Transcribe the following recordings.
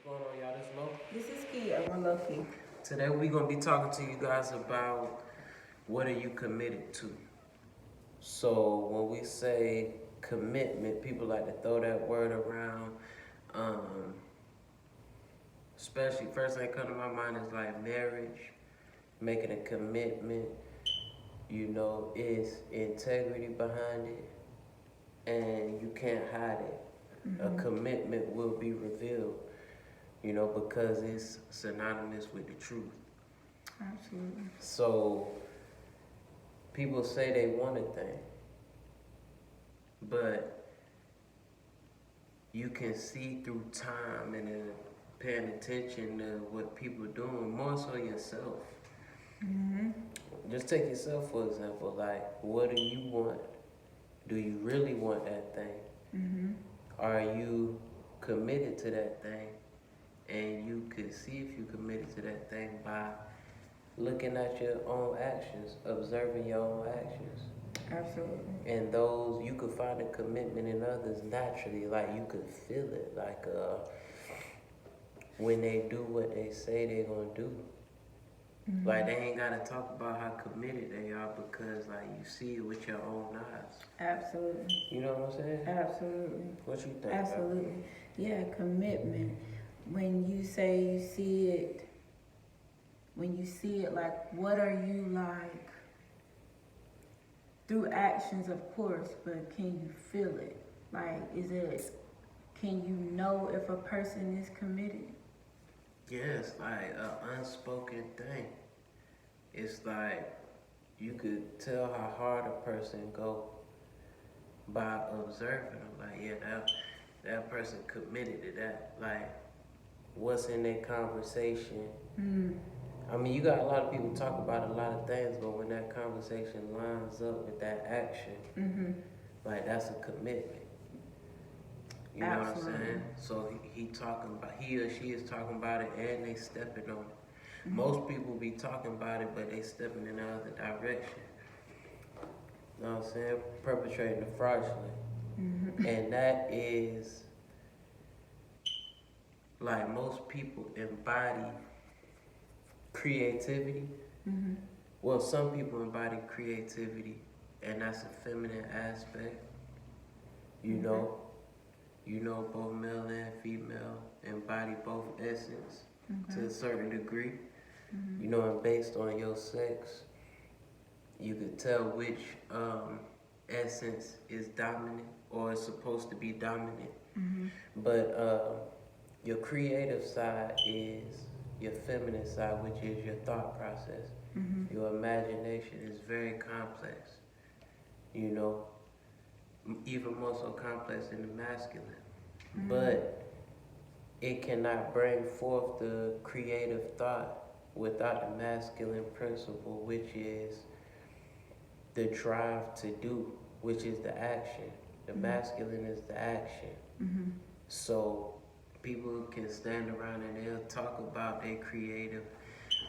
going on, y'all? This Lo. This is Kia, one low key. Today we're gonna be talking to you guys about what are you committed to. So when we say commitment, people like to throw that word around. Especially first thing that come to my mind is like marriage, making a commitment. You know, is integrity behind it, and you can't hide it. A commitment will be revealed. You know, because it's synonymous with the truth. Absolutely. So people say they want a thing, but you can see through time and paying attention to what people are doing, more so yourself. Just take yourself for example. Like, what do you want? Do you really want that thing? Are you committed to that thing? And you could see if you committed to that thing by looking at your own actions, observing your own actions. Absolutely. And those, you could find a commitment in others naturally, like you could feel it, like when they do what they say they're gonna do. Like, they ain't gotta talk about how committed they are because, like, you see it with your own eyes. Absolutely. You know what I'm saying? Absolutely. What you think? Absolutely. Yeah, commitment. When you say you see it, like, what are you like? Through actions, of course, but can you feel it? Like, can you know if a person is committed? Yeah, it's like an unspoken thing. It's like you could tell how hard a person go by observing them. Like, yeah, that person committed to that. Like, what's in their conversation? I mean, you got a lot of people talk about a lot of things, but when that conversation lines up with that action, like, that's a commitment. You know what I'm saying? So he or she is talking about it and they stepping on it. Most people be talking about it, but they stepping in the other direction. You know what I'm saying? Perpetrating the fraudulent. And that is, like, most people embody creativity. Well, some people embody creativity, and that's a feminine aspect. You know, both male and female embody both essence to a certain degree. You know, and based on your sex, you could tell which essence is dominant or is supposed to be dominant. But your creative side is your feminine side, which is your thought process. Your imagination is very complex. You know, even more so complex than the masculine. But it cannot bring forth the creative thought without the masculine principle, which is the drive to do, which is the action. The masculine is the action. So people can stand around and they'll talk about their creative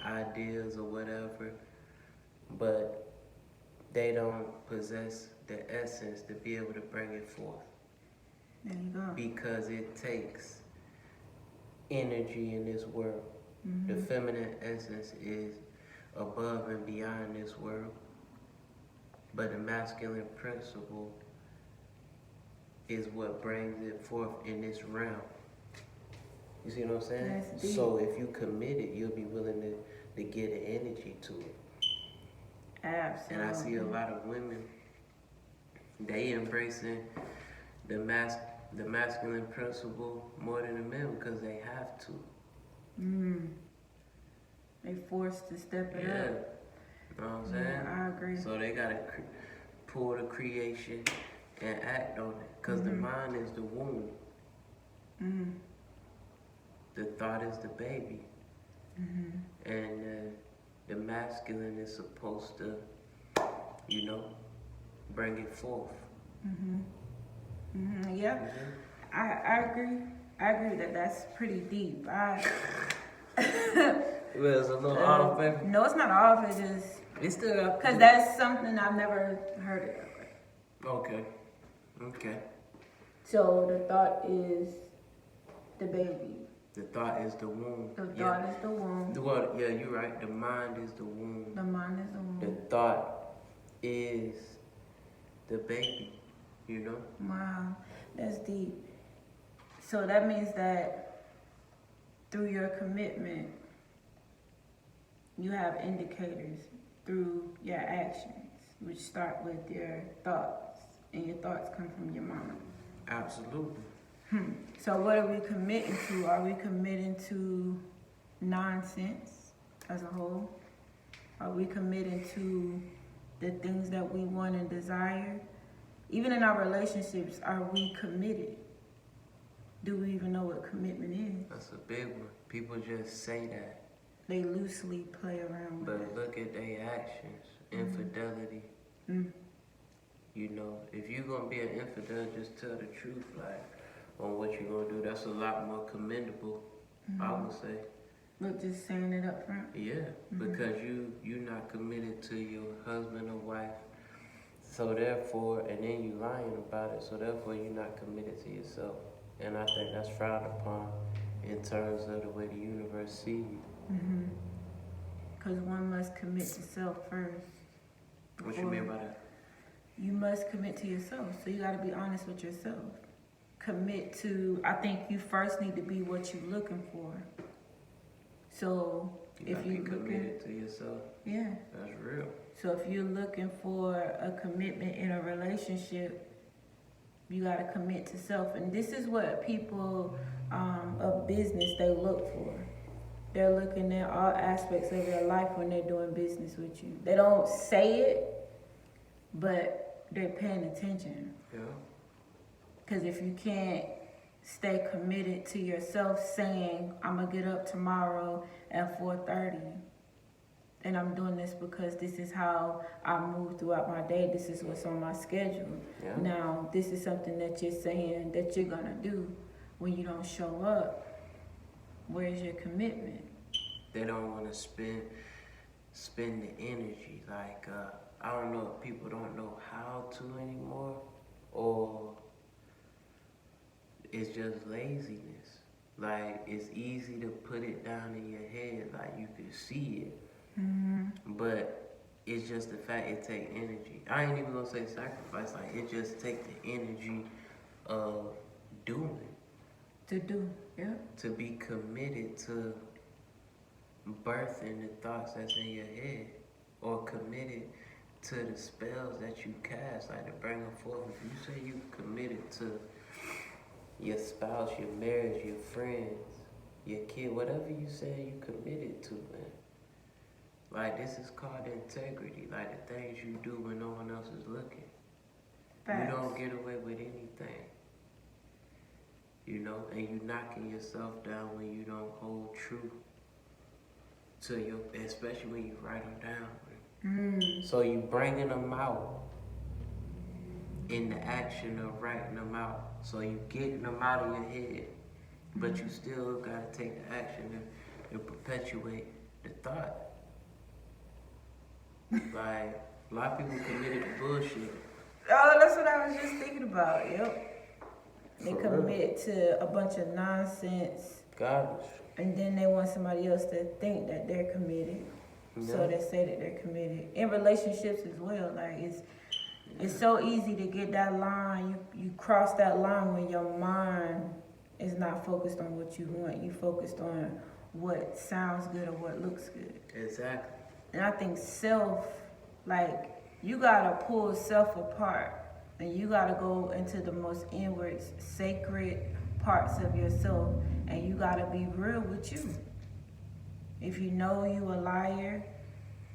ideas or whatever, but they don't possess the essence to be able to bring it forth. There you go. Because it takes energy in this world. The feminine essence is above and beyond this world, but the masculine principle is what brings it forth in this realm. You see what I'm saying? That's deep. So if you committed, you'll be willing to get an energy to it. Absolutely. And I see a lot of women, they embracing the masculine principle more than the men because they have to. They forced to step it up. You know what I'm saying? Yeah, I agree. So they gotta pull the creation and act on it, because the mind is the womb. The thought is the baby. And the masculine is supposed to, you know, bring it forth. Yeah, I agree. I agree that that's pretty deep. Well, it's a little off, baby. No, it's not off. It's just It's still up. because that's something I've never heard it of. Okay. So the thought is the baby. The thought is the womb. The thought is the womb. Well, yeah, you're right. The mind is the womb. The mind is the womb. The thought is the baby, you know? Wow, that's deep. So that means that through your commitment, you have indicators through your actions, which start with your thoughts, and your thoughts come from your mind. Absolutely. So what are we committing to? Are we committing to nonsense as a whole? Are we committing to the things that we want and desire? Even in our relationships, are we committed? Do we even know what commitment is? That's a big one. People just say that. They loosely play around with But it. look at their actions. Infidelity. Mm. You know, if you're going to be an infidel, just tell the truth, like, on what you're going to do. That's a lot more commendable, I would say. But just saying it up front. Yeah, because you're not committed to your husband or wife. So therefore, and then you lying about it. So therefore, you're not committed to yourself. And I think that's frowned upon in terms of the way the universe sees you. Because one must commit to self first. What you mean by that? You must commit to yourself. So you got to be honest with yourself. Commit to, I think you first need to be what you're looking for. So You if gotta be you're looking, committed to yourself. yeah. That's real. So if you're looking for a commitment in a relationship, you got to commit to self. And this is what people of business, they look for. They're looking at all aspects of their life when they're doing business with you. They don't say it, but they're paying attention. Yeah. Because if you can't stay committed to yourself saying, I'm going to get up tomorrow at 4:30, and I'm doing this because this is how I move throughout my day. This is what's on my schedule. Yeah. Now, this is something that you're saying that you're going to do. When you don't show up, where's your commitment? They don't want to spend the energy. Like, I don't know if people don't know how to anymore, or it's just laziness. Like, it's easy to put it down in your head, like you can see it. But it's just the fact it take energy. I ain't even gonna say sacrifice, like it just take the energy of doing. To do, yeah. To be committed to birthing the thoughts that's in your head, or committed to the spells that you cast, like to bring them forth. If you say you committed to your spouse, your marriage, your friends, your kid, whatever you say you committed to, man. Like, this is called integrity, like the things you do when no one else is looking. Facts. You don't get away with anything. You know, and you knocking yourself down when you don't hold true to your, especially when you write them down. So you bringing them out in the action of writing them out. So you getting them out of your head, but you still gotta take the action to perpetuate the thought. Like, a lot of people committed to bullshit. Oh, that's what I was just thinking about, yep. They For commit to a bunch of nonsense, Garbage. and then they want somebody else to think that they're committed. So Yeah. they say that they're committed. In relationships as well, like it's so easy to get that line. You cross that line when your mind is not focused on what you want. You focused on what sounds good or what looks good. Exactly. And I think self, like, you gotta pull self apart. And you gotta go into the most inward, sacred parts of yourself. And you gotta be real with you. If you know you a liar,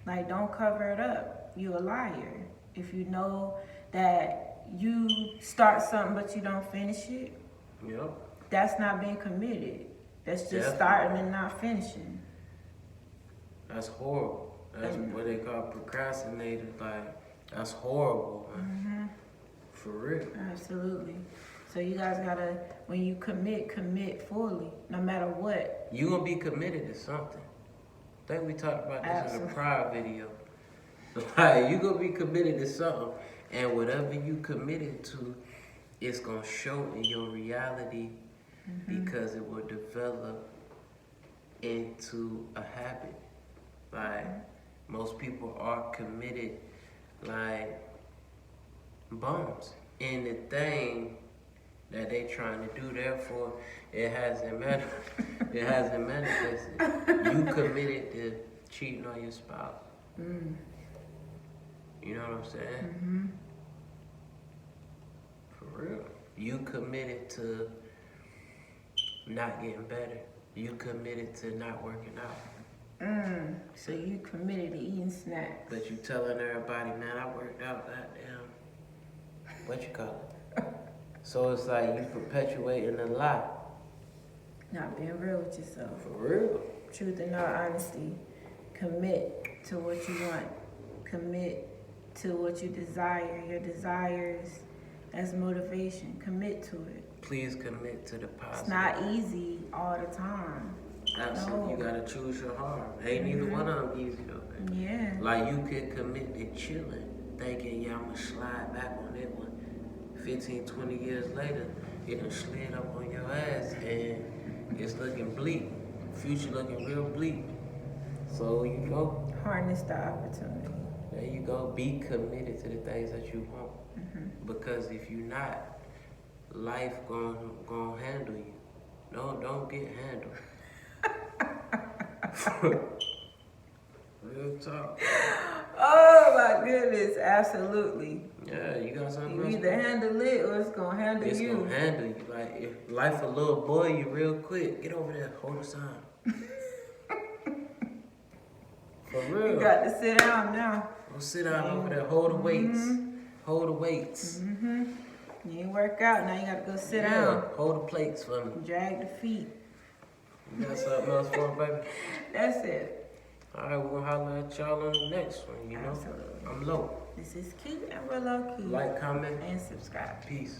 like, don't cover it up. You a liar. If you know that you start something but you don't finish it, Yep. that's not being committed. That's just Definitely. starting and not finishing. That's horrible. That's what they call procrastinators. Like, that's horrible, man. For real. Absolutely. So you guys gotta, when you commit fully, no matter what. You gonna be committed to something. I think we talked about this in Absolutely. a prior video. Like, you gonna be committed to something, and whatever you committed to, it's gonna show in your reality because it will develop into a habit. Like, most people are committed like bums in the thing that they trying to do. Therefore, it hasn't manifested. You committed to cheating on your spouse. You know what I'm saying? For real. You committed to not getting better. You committed to not working out. So you committed to eating snacks. But you telling everybody, man, I worked out, goddamn. What you call it? So it's like you perpetuating a lie. Not being real with yourself. For real. Truth and all honesty. Commit to what you want. Commit to what you desire. Your desires as motivation. Commit to it. Please commit to the positive. It's not easy all the time. Absolutely. No. You gotta choose your heart. Ain't neither one of them easy though, baby. Yeah. Like you could commit to chilling, thinking, yeah, I'm gonna slide back on that one. 15, 20 years later, it done slid up on your ass and it's looking bleak. Future looking real bleak. So, you know, Harness the opportunity. there you go. Be committed to the things that you want. Because if you're not, life gonna handle you. No, don't get handled. Real talk. Oh my goodness, absolutely. Yeah, you got something You else? either handle it or it's gonna handle It's you. gonna handle you. Like, if life a little boy, you real quick. Get over there, hold the sign. For real. You got to sit down now. Go sit down over there, hold the weights. Hold the weights. You ain't work out, now you gotta go sit Yeah, down. hold the plates for me. Drag the feet. You got something else for me, baby? That's it. Alright, we're gonna holler at y'all on the next one, you know? Absolutely. I'm low. This is Key and we're low key. Like, comment, And subscribe. peace.